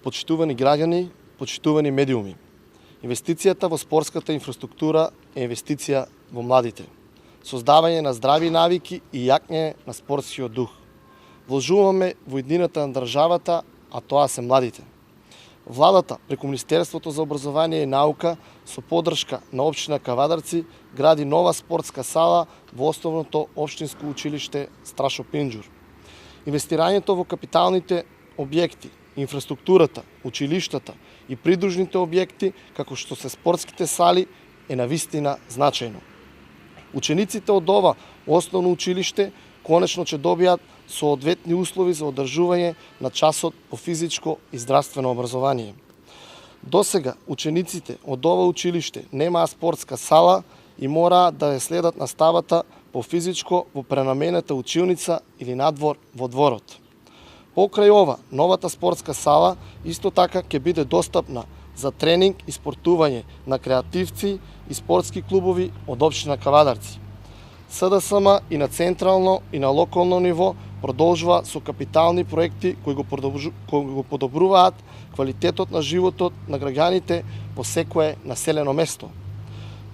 Почитувани граѓани, почитувани медиуми. Инвестицијата во спортската инфраструктура е инвестиција во младите. Создавање на здрави навики и јакње на спортскиот дух. Вложуваме во иднината на државата, а тоа се младите. Владата, преку Министерството за образование и наука, со поддршка на општина Кавадарци, гради нова спортска сала во основното општинско училиште Страшо Пинџур. Инвестирањето во капиталните објекти, инфраструктурата, училиштата и придружните објекти, како што се спортските сали, е навистина значајно. Учениците од ова основно училиште конечно ќе добијат соодветни услови за одржување на часот по физичко и здравствено образование. Досега учениците од ова училиште немаа спортска сала и мораат да ја следат наставата по физичко во пренаменета училница или надвор во дворот. Покрај ова, новата спортска сала исто така ќе биде достапна за тренинг и спортување на креативци и спортски клубови од општина Кавадарци. СДСМ и на централно и на локално ниво продолжува со капитални проекти кои го подобруваат квалитетот на животот на граѓаните по секое населено место.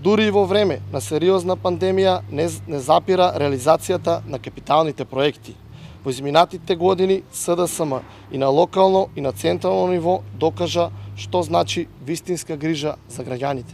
Дури и во време на сериозна пандемија не запира реализацијата на капиталните проекти. Во изминатите години СДСМ и на локално и на централно ниво докажа што значи вистинска грижа за граѓаните.